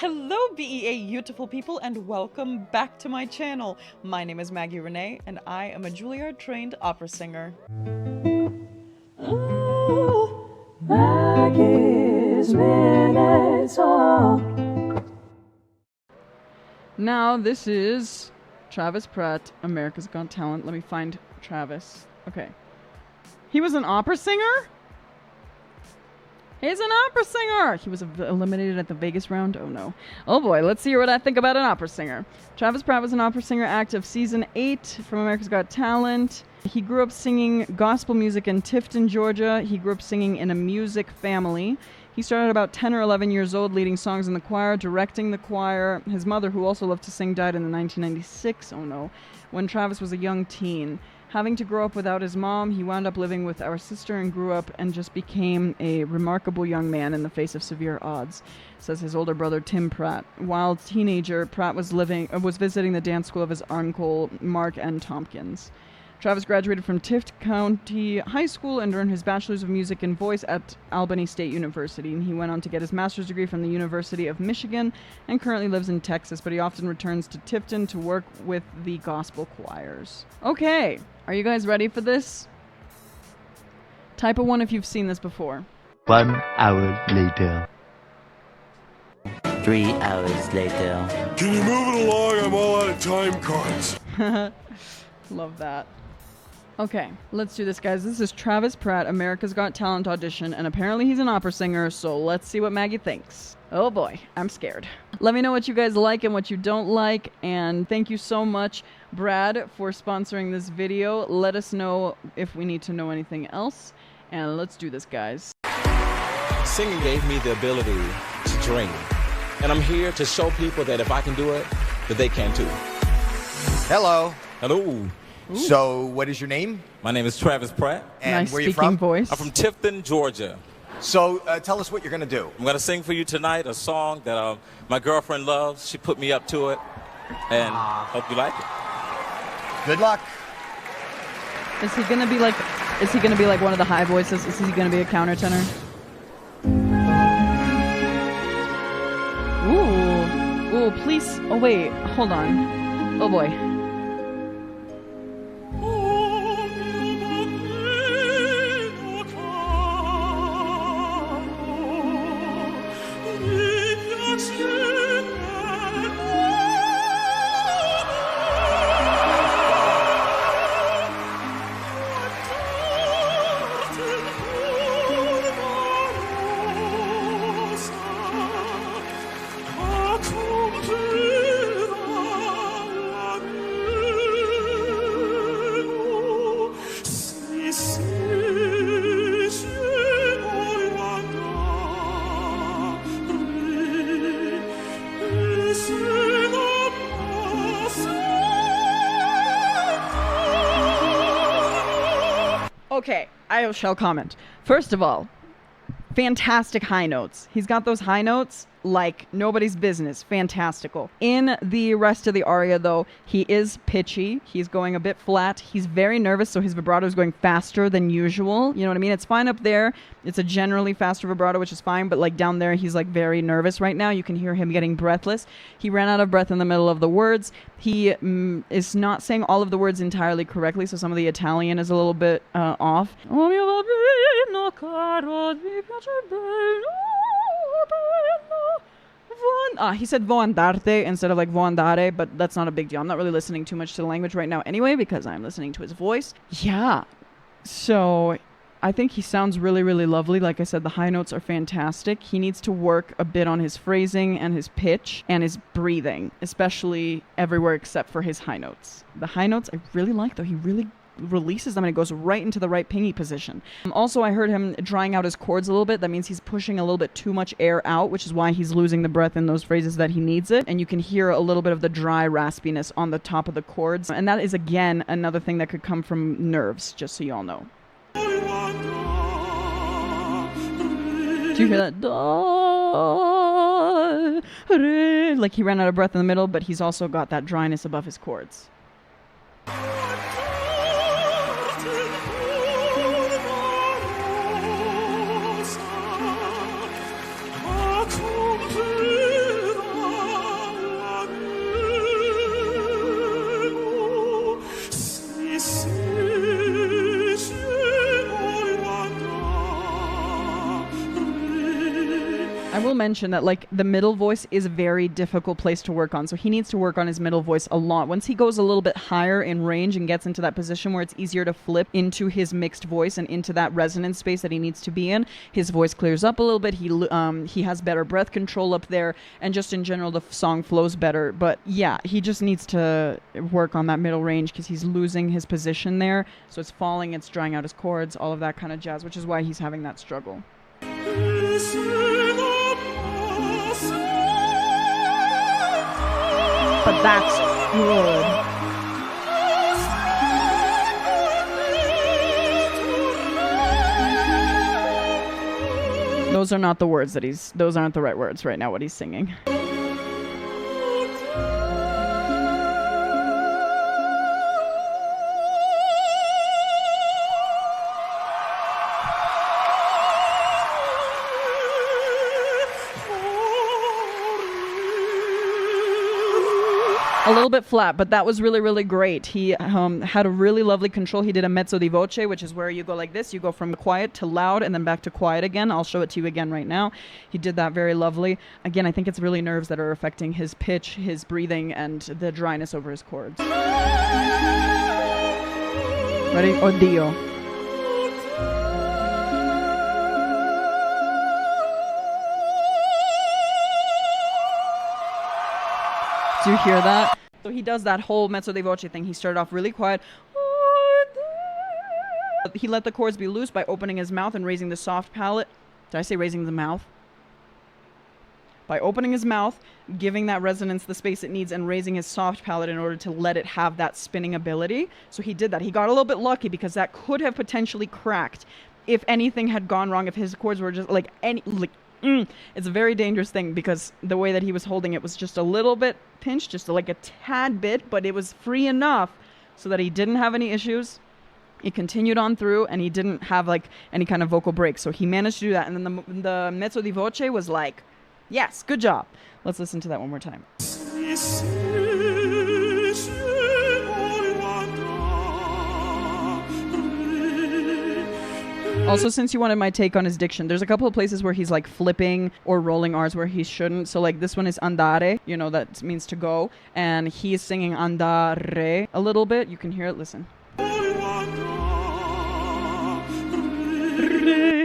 Hello BEA beautiful people and welcome back to my channel. My name is Maggie Reneé and I am a Juilliard trained opera singer. Oh, Maggie's Minutes Off. Now this is Travis Pratt, America's Got Talent. Let me find Travis. Okay. He was an opera singer? He's an opera singer! He was eliminated at the Vegas round? Oh no. Oh boy, let's hear what I think about an opera singer. Travis Pratt was an opera singer active season 8 from America's Got Talent. He grew up singing gospel music in Tifton, Georgia. He grew up singing in a music family. He started about 10 or 11 years old leading songs in the choir, directing the choir. His mother, who also loved to sing, died in 1996, oh no, when Travis was a young teen. Having to grow up without his mom, he wound up living with our sister and grew up and just became a remarkable young man in the face of severe odds, says his older brother Tim Pratt. While a teenager, Pratt was visiting the dance school of his uncle, Mark N. Tompkins. Travis graduated from Tift County High School and earned his Bachelor's of Music and Voice at Albany State University. And he went on to get his master's degree from the University of Michigan and currently lives in Texas, but he often returns to Tifton to work with the gospel choirs. Okay, are you guys ready for this? Type a 1 if you've seen this before. 1 hour later. 3 hours later. Can you move it along? I'm all out of time cards. Love that. Okay, let's do this, guys. This is Travis Pratt, America's Got Talent audition, and apparently he's an opera singer, so let's see what Maggie thinks. Oh boy, I'm scared. Let me know what you guys like and what you don't like, and thank you so much, Brad, for sponsoring this video. Let us know if we need to know anything else, and let's do this, guys. Singing gave me the ability to dream, and I'm here to show people that if I can do it, that they can too. Hello. Hello. Ooh. So, what is your name? My name is Travis Pratt. And nice where are you speaking from? voice. I'm from Tifton, Georgia. So, tell us what you're going to do. I'm going to sing for you tonight a song that my girlfriend loves. She put me up to it, and hope you like it. Good luck. Is he gonna be like one of the high voices? Is he gonna be a countertenor? Ooh, please. Oh wait, hold on. Oh boy. Okay, I shall comment. First of all, fantastic high notes. He's got those high notes like nobody's business. Fantastical. In the rest of the aria, though, he is pitchy. He's going a bit flat. He's very nervous, so his vibrato is going faster than usual. You know what I mean? It's fine up there. It's a generally faster vibrato, which is fine, but like down there, he's like very nervous right now. You can hear him getting breathless. He ran out of breath in the middle of the words. He is not saying all of the words entirely correctly, so some of the Italian is a little bit off. He said vo andarte instead of like vo andare, but that's not a big deal. I'm not really listening too much to the language right now anyway because I'm listening to his voice. Yeah. So I think he sounds really, really lovely. Like I said, the high notes are fantastic. He needs to work a bit on his phrasing and his pitch and his breathing, especially everywhere except for his high notes. The high notes I really like, though. He really releases them and it goes right into the right pingy position. Also, I heard him drying out his chords a little bit. That means he's pushing a little bit too much air out, which is why he's losing the breath in those phrases that he needs it. And you can hear a little bit of the dry raspiness on the top of the chords. And that is, again, another thing that could come from nerves, just so you all know. Do you hear that? Like he ran out of breath in the middle, but he's also got that dryness above his chords. will mention that like the middle voice is a very difficult place to work on. So he needs to work on his middle voice a lot. Once he goes a little bit higher in range and gets into that position where it's easier to flip into his mixed voice and into that resonance space that he needs to be in, his voice clears up a little bit. He has better breath control up there, and just in general the song flows better. But yeah, he just needs to work on that middle range because he's losing his position there. So it's falling, it's drying out his chords, all of that kind of jazz, which is why he's having that struggle. But that's good. Those are not the words that those aren't the right words right now, what he's singing. A little bit flat, but that was really, really great. He had a really lovely control. He did a mezzo di voce, which is where you go like this. You go from quiet to loud and then back to quiet again. I'll show it to you again right now. He did that very lovely. Again, I think it's really nerves that are affecting his pitch, his breathing, and the dryness over his chords. Ready? Oddio. Do you hear that? So he does that whole mezzo di voce thing. He started off really quiet. He let the chords be loose by opening his mouth and raising the soft palate. Did I say raising the mouth? By opening his mouth, giving that resonance the space it needs, and raising his soft palate in order to let it have that spinning ability. So he did that. He got a little bit lucky because that could have potentially cracked if anything had gone wrong, if his chords were just like it's a very dangerous thing because the way that he was holding it was just a little bit pinched, just like a tad bit, but it was free enough so that he didn't have any issues. He continued on through and he didn't have like any kind of vocal break. So he managed to do that. And then the mezzo di voce was like, yes, good job. Let's listen to that one more time. Also, since you wanted my take on his diction, there's a couple of places where he's like flipping or rolling R's where he shouldn't. So like this one is andare, you know, that means to go. And he is singing andare a little bit. You can hear it, listen.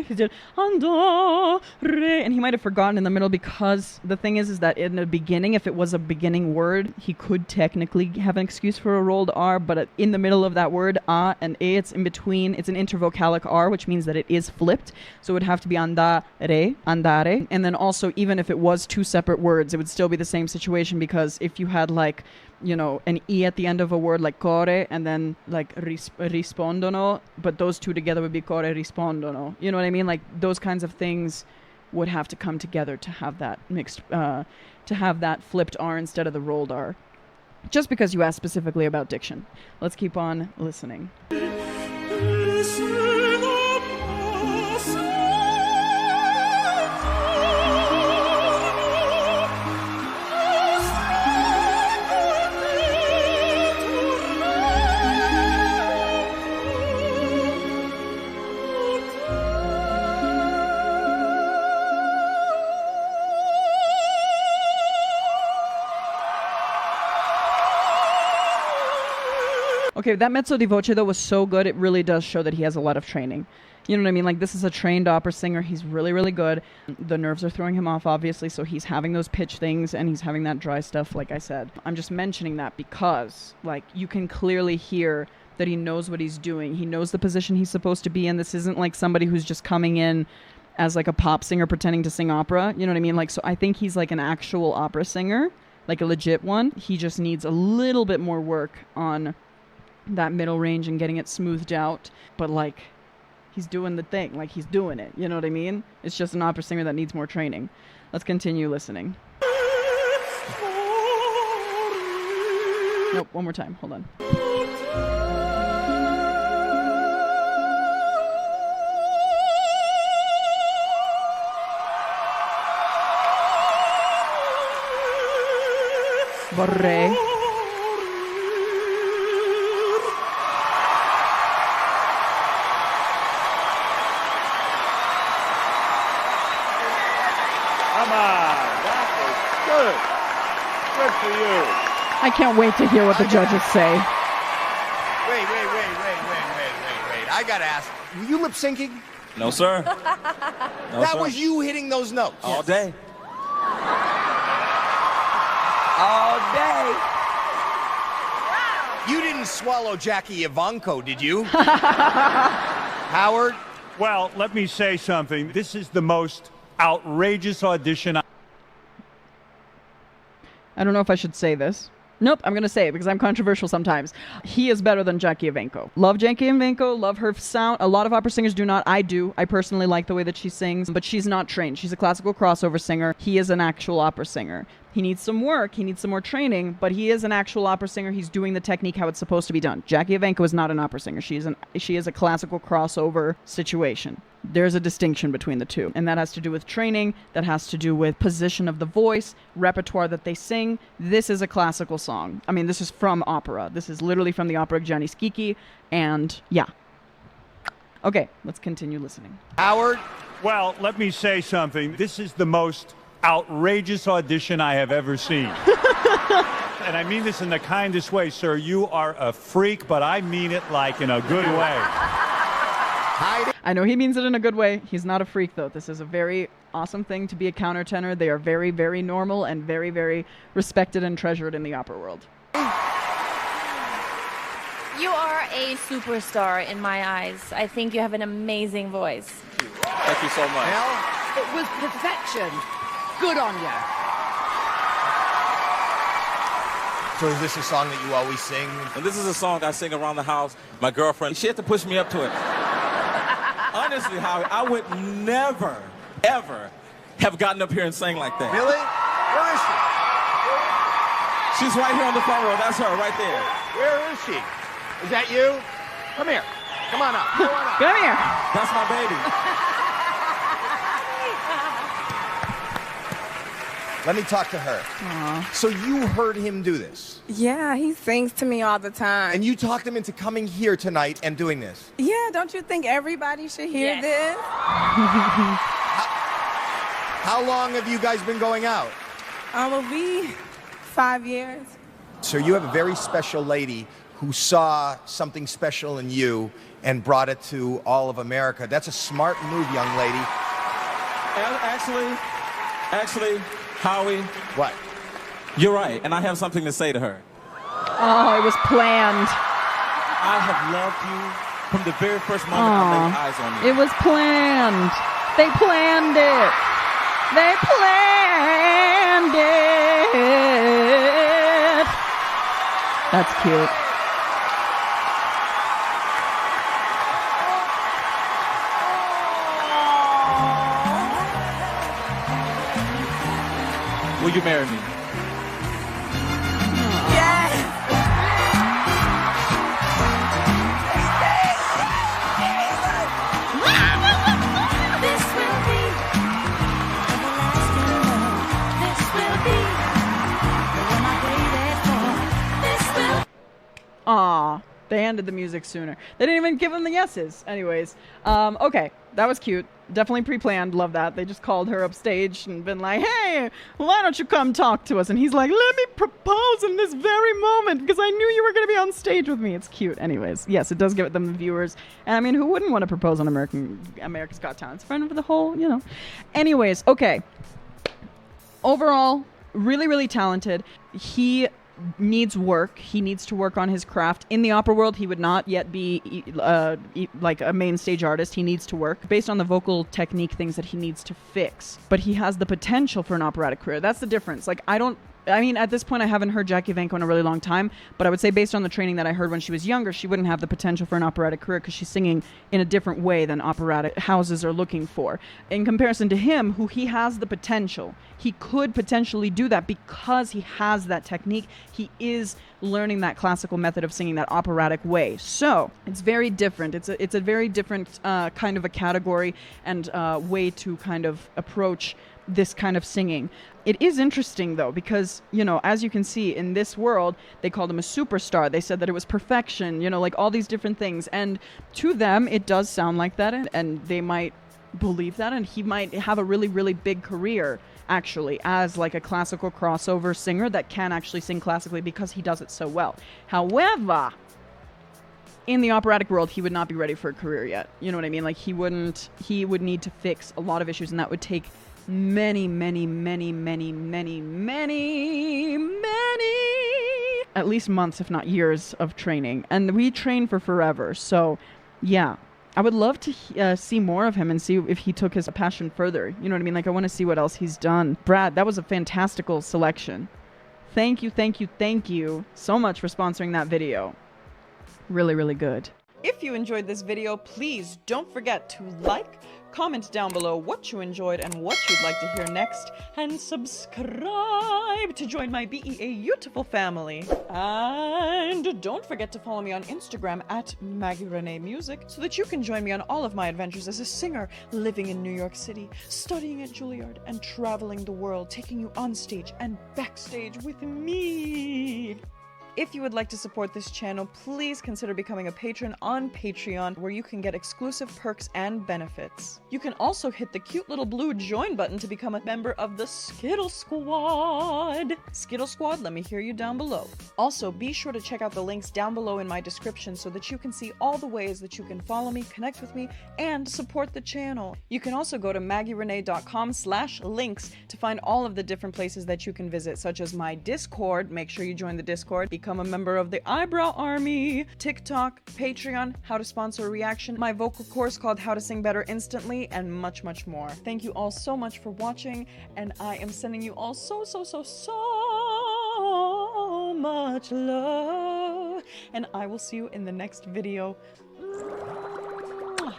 He did andare, and he might have forgotten in the middle because the thing is that in the beginning, if it was a beginning word, he could technically have an excuse for a rolled R, but in the middle of that word, a and e, it's in between, it's an intervocalic R, which means that it is flipped, so it would have to be andare, and then also even if it was two separate words, it would still be the same situation because if you had like, you know, an E at the end of a word like core and then like rispondono, but those two together would be core rispondono. You know what I mean? Like those kinds of things would have to come together to have that mixed, to have that flipped R instead of the rolled R. Just because you asked specifically about diction. Let's keep on listening. Okay, that mezzo di voce, though, was so good, it really does show that he has a lot of training. You know what I mean? Like, this is a trained opera singer. He's really, really good. The nerves are throwing him off, obviously, so he's having those pitch things, and he's having that dry stuff, like I said. I'm just mentioning that because, like, you can clearly hear that he knows what he's doing. He knows the position he's supposed to be in. This isn't like somebody who's just coming in as, like, a pop singer pretending to sing opera. You know what I mean? Like, so I think he's, like, an actual opera singer, like a legit one. He just needs a little bit more work on that middle range and getting it smoothed out, but like he's doing the thing, like he's doing it, you know what I mean? It's just an opera singer that needs more training. Let's continue listening. Nope, one more time, hold on. Vorrei. that was good. Good for you. I can't wait to hear what the judges say. Wait. I gotta ask, were you lip syncing? No, sir. That was you hitting those notes. All day. All day. You didn't swallow Jackie Ivanko, did you? Howard? Well, let me say something. This is the most outrageous audition. I don't know if I should say this. Nope, I'm going to say it because I'm controversial sometimes. He is better than Jackie Ivanko. Love Jackie Ivanko, love her sound. A lot of opera singers do not. I do. I personally like the way that she sings, but she's not trained. She's a classical crossover singer. He is an actual opera singer. He needs some work. He needs some more training, but he is an actual opera singer. He's doing the technique how it's supposed to be done. Jackie Ivanko is not an opera singer. She is a classical crossover situation. There's a distinction between the two, and that has to do with training. That has to do with position of the voice, repertoire that they sing. This is a classical song. I mean, this is from opera. This is literally from the opera of Gianni Schicchi, and yeah. Okay, let's continue listening. Howard? Well, let me say something. This is the most outrageous audition I have ever seen. And I mean this in the kindest way, sir. You are a freak, but I mean it like in a good way. I know he means it in a good way. He's not a freak, though. This is a very awesome thing to be a countertenor. They are very, very normal and very, very respected and treasured in the opera world. You are a superstar in my eyes. I think you have an amazing voice. Thank you so much. Mel? It was perfection. Good on you. So is this a song that you always sing? And this is a song I sing around the house. My girlfriend, she had to push me up to it. Honestly, Howie, I would never, ever have gotten up here and sang like that. Really? Where is she? She's right here on the front row. That's her right there. Where is she? Is that you? Come here. Come on up. Come on up. Come here. That's my baby. Let me talk to her. Aww. So you heard him do this? Yeah, he sings to me all the time. And you talked him into coming here tonight and doing this? Yeah, don't you think everybody should hear this? How long have you guys been going out? Will be 5 years. So you have a very special lady who saw something special in you and brought it to all of America. That's a smart move, young lady. Actually, Howie. What? You're right, and I have something to say to her. Oh, it was planned. I have loved you from the very first moment I laid eyes on you. It was planned. They planned it. They planned it. That's cute. Will you marry me? Yes! This will be everlasting love. This will be the one I waited for. This will. Aw, they ended the music sooner. They didn't even give him the yeses. Anyways, okay, that was cute. Definitely pre-planned. Love that. They just called her upstage and been like, hey, why don't you come talk to us? And he's like, let me propose in this very moment because I knew you were going to be on stage with me. It's cute. Anyways, yes, it does give them the viewers. And I mean, who wouldn't want to propose on America's Got Talent? It's friend of the whole, you know. Anyways, okay. Overall, really, really talented. He needs work. He needs to work on his craft. In the opera world, he would not yet be like a main stage artist. He needs to work based on the vocal technique things that he needs to fix. But he has the potential for an operatic career. That's the difference. Like, I mean, at this point, I haven't heard Jackie Ivanko in a really long time, but I would say based on the training that I heard when she was younger, she wouldn't have the potential for an operatic career because she's singing in a different way than operatic houses are looking for. In comparison to him, who he has the potential, he could potentially do that because he has that technique. He is learning that classical method of singing, that operatic way. So it's very different. It's a very different kind of a category and way to kind of approach this kind of singing. It is interesting, though, because, you know, as you can see in this world, they called him a superstar. They said that it was perfection, you know, like all these different things. And to them, it does sound like that, and they might believe that, and he might have a really, really big career actually, as like a classical crossover singer that can actually sing classically because he does it so well. However, in the operatic world, he would not be ready for a career yet. You know what I mean? Like, he would need to fix a lot of issues, and that would take many, at least months, if not years of training. And we train for forever. So, yeah. I would love to see more of him and see if he took his passion further. You know what I mean? Like, I want to see what else he's done. Brad, that was a fantastical selection. Thank you so much for sponsoring that video. Really, really good. If you enjoyed this video, please don't forget to like, comment down below what you enjoyed and what you'd like to hear next, and subscribe to join my beautiful family. And don't forget to follow me on Instagram at Maggie Reneé Music so that you can join me on all of my adventures as a singer, living in New York City, studying at Juilliard, and traveling the world, taking you on stage and backstage with me. If you would like to support this channel, please consider becoming a patron on Patreon, where you can get exclusive perks and benefits. You can also hit the cute little blue join button to become a member of the Skittle Squad. Skittle Squad, let me hear you down below. Also, be sure to check out the links down below in my description so that you can see all the ways that you can follow me, connect with me, and support the channel. You can also go to maggierenee.com/links to find all of the different places that you can visit, such as my Discord. Make sure you join the Discord. Become a member of the Eyebrow Army, TikTok, Patreon, how to sponsor a reaction, my vocal course called How to Sing Better Instantly, and much, much more. Thank you all so much for watching, and I am sending you all so much love, and I will see you in the next video. Mwah.